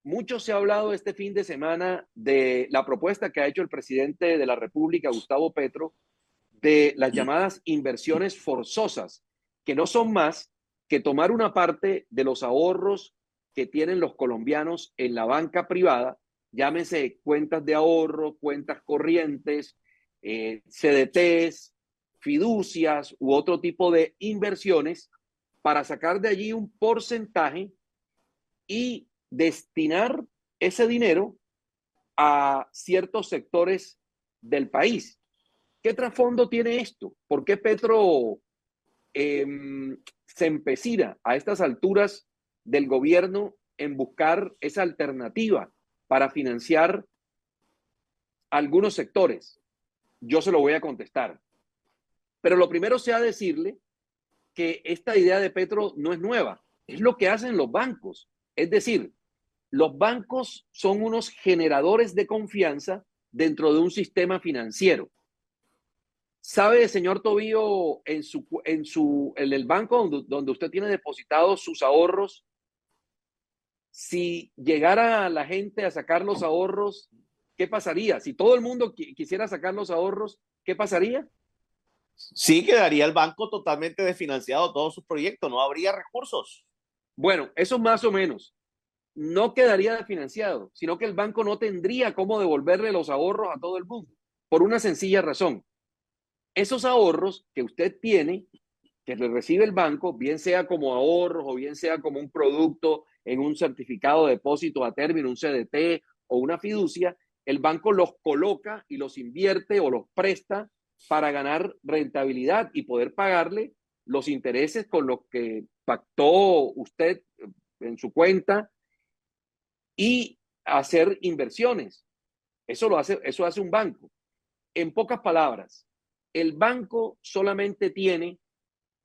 Mucho se ha hablado este fin de semana de la propuesta que ha hecho el presidente de la República, Gustavo Petro, de las llamadas inversiones forzosas, que no son más que tomar una parte de los ahorros que tienen los colombianos en la banca privada, llámese cuentas de ahorro, cuentas corrientes, CDTs, fiducias u otro tipo de inversiones, para sacar de allí un porcentaje y destinar ese dinero a ciertos sectores del país. ¿Qué trasfondo tiene esto? ¿Por qué Petro eh, se empecina a estas alturas del gobierno en buscar esa alternativa para financiar algunos sectores? Yo se lo voy a contestar. Pero lo primero sea decirle que esta idea de Petro no es nueva, es lo que hacen los bancos. Es decir, los bancos son unos generadores de confianza dentro de un sistema financiero. ¿Sabe, señor Tobío, en el banco donde usted tiene depositados sus ahorros, si llegara la gente a sacar los ahorros, qué pasaría? Si todo el mundo quisiera sacar los ahorros, ¿qué pasaría? Sí, quedaría el banco totalmente desfinanciado todos sus proyectos, no habría recursos. Bueno, eso más o menos. No quedaría desfinanciado, sino que el banco no tendría cómo devolverle los ahorros a todo el mundo, por una sencilla razón. Esos ahorros que usted tiene, que le recibe el banco, bien sea como ahorros o bien sea como un producto en un certificado de depósito a término, un CDT o una fiducia, el banco los coloca y los invierte o los presta para ganar rentabilidad y poder pagarle los intereses con los que pactó usted en su cuenta y hacer inversiones. Eso hace un banco. En pocas palabras, el banco solamente tiene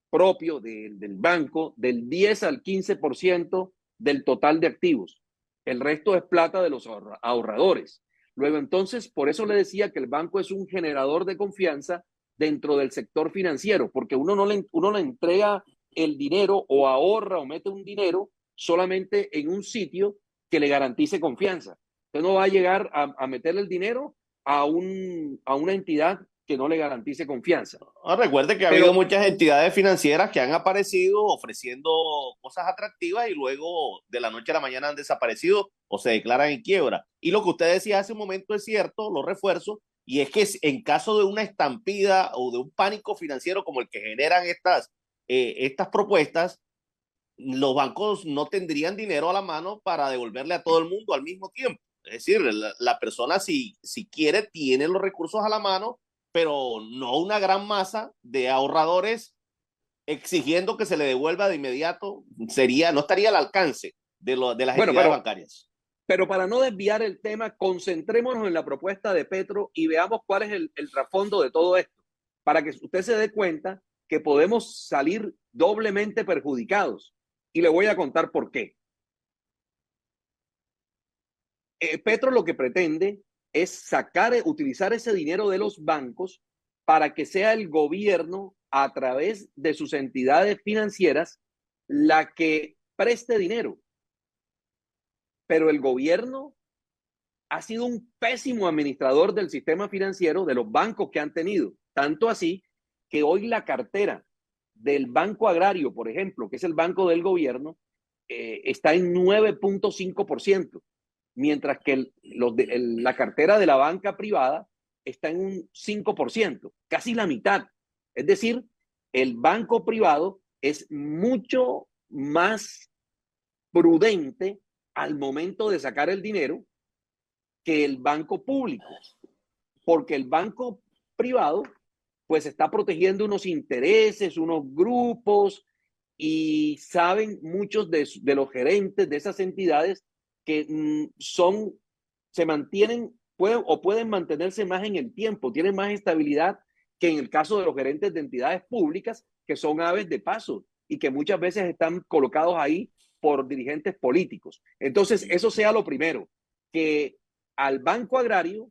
propio del banco del 10 al 15% del total de activos. El resto es plata de los ahorradores. Luego, entonces, por eso le decía que el banco es un generador de confianza dentro del sector financiero, porque uno le entrega el dinero o ahorra o mete un dinero solamente en un sitio que le garantice confianza. Usted no va a llegar a meterle el dinero a una entidad que no le garantice confianza. Recuerde que ha habido Pero muchas entidades financieras que han aparecido ofreciendo cosas atractivas y luego de la noche a la mañana han desaparecido o se declaran en quiebra. Y lo que usted decía hace un momento es cierto, lo refuerzo, y es que en caso de una estampida o de un pánico financiero como el que generan estas propuestas, los bancos no tendrían dinero a la mano para devolverle a todo el mundo al mismo tiempo. Es decir, la persona si quiere tiene los recursos a la mano, pero no una gran masa de ahorradores exigiendo que se le devuelva de inmediato, no estaría al alcance de las bueno, entidades bancarias. pero para no desviar el tema, concentrémonos en la propuesta de Petro y veamos cuál es el trasfondo de todo esto, para que usted se dé cuenta que podemos salir doblemente perjudicados. Y le voy a contar por qué. Petro lo que pretende es utilizar ese dinero de los bancos para que sea el gobierno, a través de sus entidades financieras, la que preste dinero. Pero el gobierno ha sido un pésimo administrador del sistema financiero, de los bancos que han tenido. Tanto así que hoy la cartera del Banco Agrario, por ejemplo, que es el banco del gobierno, está en 9.5%, mientras que la cartera de la banca privada está en un 5%, casi la mitad. Es decir, el banco privado es mucho más prudente al momento de sacar el dinero que el banco público, porque el banco privado pues está protegiendo unos intereses, unos grupos, y saben muchos de los gerentes de esas entidades que se mantienen pueden mantenerse más en el tiempo, tienen más estabilidad que en el caso de los gerentes de entidades públicas, que son aves de paso y que muchas veces están colocados ahí por dirigentes políticos. Entonces, eso sea lo primero, que al Banco Agrario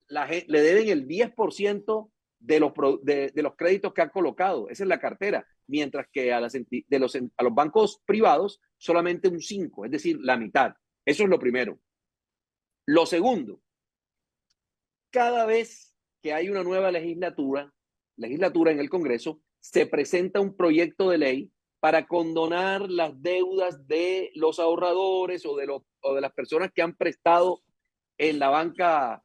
le deben el 10% de los créditos que han colocado. Esa es la cartera. Mientras que a los bancos privados solamente un 5%, es decir, la mitad. Eso es lo primero. Lo segundo, cada vez que hay una nueva legislatura en el Congreso, se presenta un proyecto de ley para condonar las deudas de los ahorradores o de las personas que han prestado en la banca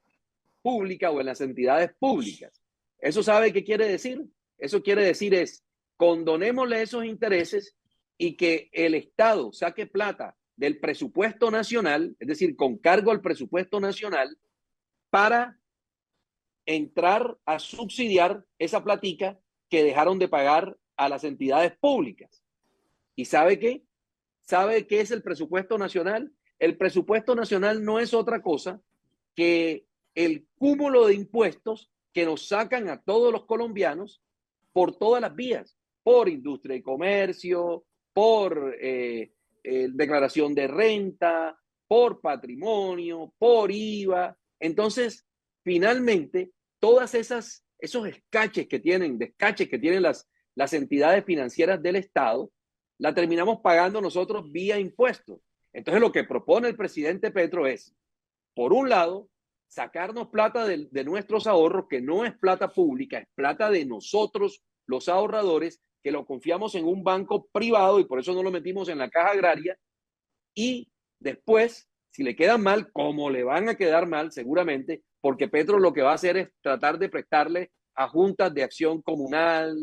pública o en las entidades públicas. ¿Eso sabe qué quiere decir? Eso quiere decir es, condonémosle esos intereses y que el Estado saque plata del presupuesto nacional, es decir, con cargo al presupuesto nacional, para entrar a subsidiar esa platica que dejaron de pagar a las entidades públicas. ¿Y sabe qué? ¿Sabe qué es el presupuesto nacional? El presupuesto nacional no es otra cosa que el cúmulo de impuestos que nos sacan a todos los colombianos por todas las vías, por industria y comercio, por declaración de renta, por patrimonio, por IVA. Entonces, finalmente, todas esos descaches que tienen las entidades financieras del Estado, la terminamos pagando nosotros vía impuestos. Entonces, lo que propone el presidente Petro es, por un lado, sacarnos plata de nuestros ahorros, que no es plata pública, es plata de nosotros, los ahorradores, que lo confiamos en un banco privado y por eso no lo metimos en la caja agraria. Y después, si le quedan mal, como le van a quedar mal seguramente, porque Petro lo que va a hacer es tratar de prestarle a juntas de acción comunal,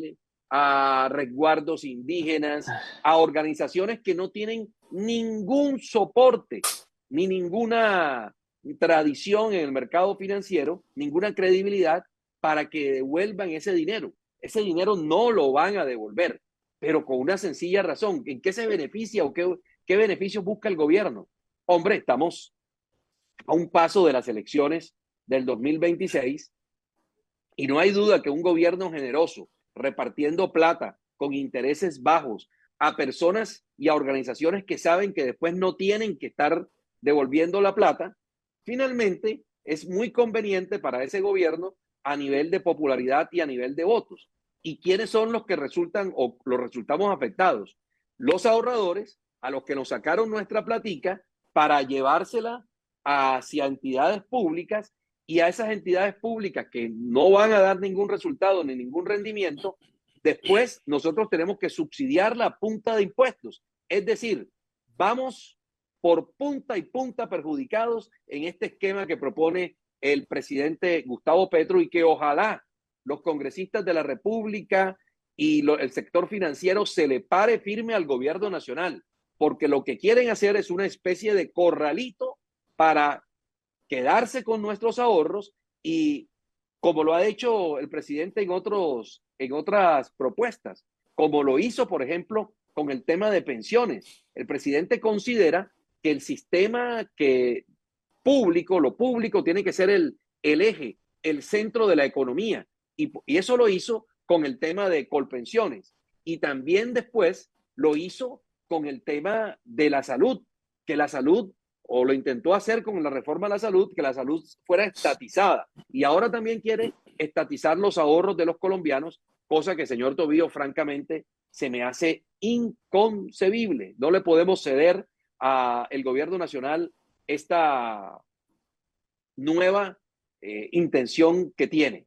a resguardos indígenas, a organizaciones que no tienen ningún soporte ni ninguna tradición en el mercado financiero, ninguna credibilidad para que devuelvan ese dinero. Ese dinero no lo van a devolver, pero con una sencilla razón. ¿En qué se beneficia o qué beneficios busca el gobierno? Hombre, estamos a un paso de las elecciones del 2026 y no hay duda que un gobierno generoso, repartiendo plata con intereses bajos a personas y a organizaciones que saben que después no tienen que estar devolviendo la plata, finalmente es muy conveniente para ese gobierno a nivel de popularidad y a nivel de votos. ¿Y quiénes son los que resultan o los resultamos afectados? Los ahorradores, a los que nos sacaron nuestra platica para llevársela hacia entidades públicas, y a esas entidades públicas que no van a dar ningún resultado ni ningún rendimiento, después nosotros tenemos que subsidiar la punta de impuestos. Es decir, vamos por punta y punta perjudicados en este esquema que propone el presidente Gustavo Petro y que ojalá los congresistas de la República y el sector financiero se le pare firme al gobierno nacional, porque lo que quieren hacer es una especie de corralito para quedarse con nuestros ahorros y como lo ha hecho el presidente en otras propuestas, como lo hizo, por ejemplo, con el tema de pensiones. El presidente considera que el sistema lo público tiene que ser el eje, el centro de la economía. Y eso lo hizo con el tema de Colpensiones. Y también después lo hizo con el tema de la salud, que la salud, o lo intentó hacer con la reforma a la salud, que la salud fuera estatizada. Y ahora también quiere estatizar los ahorros de los colombianos, cosa que, señor Tobío, francamente, se me hace inconcebible. No le podemos ceder al gobierno nacional esta nueva intención que tiene.